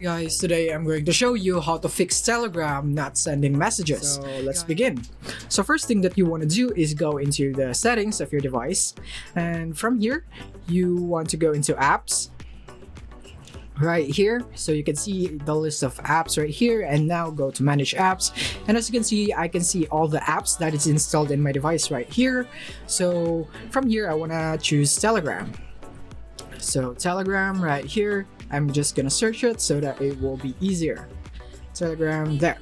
Guys, today I'm going to show you how to fix Telegram not sending messages. So let's begin. So first thing that you want to do is go into the settings of your device, and from here you want to go into apps right here, so you can see the list of apps right here, and now go to manage apps, and as you can see, I can see all the apps that is installed in my device right here. So from here I want to choose Telegram. So Telegram right here, I'm just gonna search it so that it will be easier. Telegram there.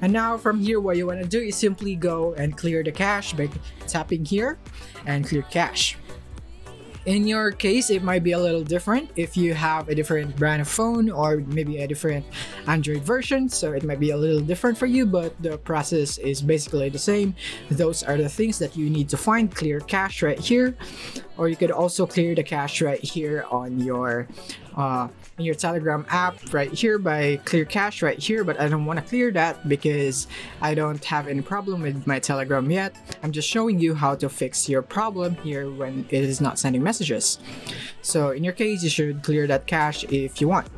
And now from here, what you want to do is simply go and clear the cache by tapping here and clear cache. In your case, it might be a little different if you have a different brand of phone or maybe a different Android version, so it might be a little different for you, but the process is basically the same. Those are the things that you need to find. Clear cache right here, or you could also clear the cache right here on your in your Telegram app right here by clear cache right here, but I don't want to clear that because I don't have any problem with my Telegram yet. I'm just showing you how to fix your problem here when it is not sending messages. So in your case, you should clear that cache if you want.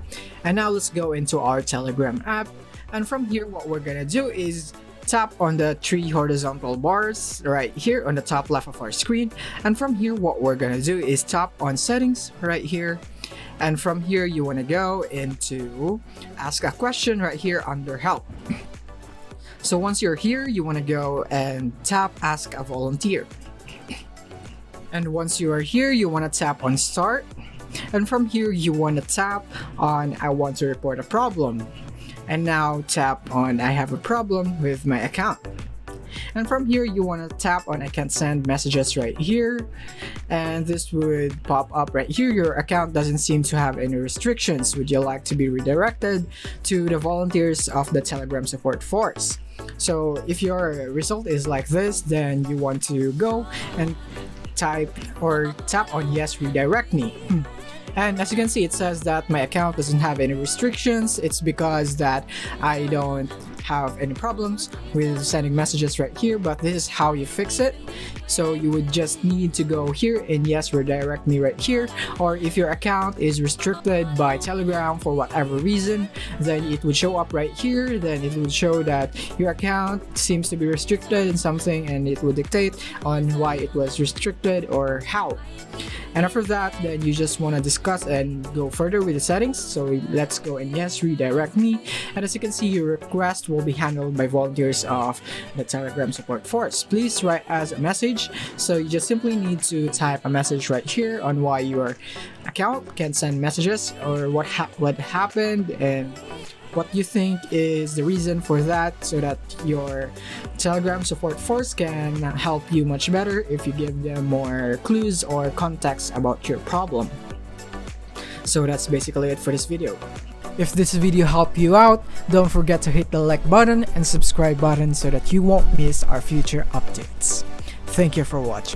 And now let's go into our Telegram app, and from here what we're gonna do is tap on the three horizontal bars right here on the top left of our screen, and from here what we're gonna do is tap on settings right here, and from here you want to go into ask a question right here under help. So once you're here, you want to go and tap ask a volunteer, and once you are here you want to tap on start, and from here you want to tap on I want to report a problem, and now tap on I have a problem with my account. And from here you want to tap on I can send messages right here, and this would pop up right here. Your account doesn't seem to have any restrictions. Would you like to be redirected to the volunteers of the Telegram support force? So if your result is like this, then you want to go and type or tap on yes, redirect me. And as you can see, it says that my account doesn't have any restrictions. It's because that I don't have any problems with sending messages right here, but this is how you fix it. So you would just need to go here and yes, redirect me right here, or if your account is restricted by Telegram for whatever reason, then it would show up right here. Then it would show that your account seems to be restricted in something, and it would dictate on why it was restricted or how. And after that, then you just want to discuss and go further with the settings. So let's go and yes, redirect me. And as you can see, your request will be handled by volunteers of the Telegram support force. Please write as a message. So you just simply need to type a message right here on why your account can send messages, or what happened and what you think is the reason for that, so that your Telegram support force can help you much better if you give them more clues or context about your problem. So that's basically it for this video. If this video helped you out, don't forget to hit the like button and subscribe button so that you won't miss our future updates. Thank you for watching.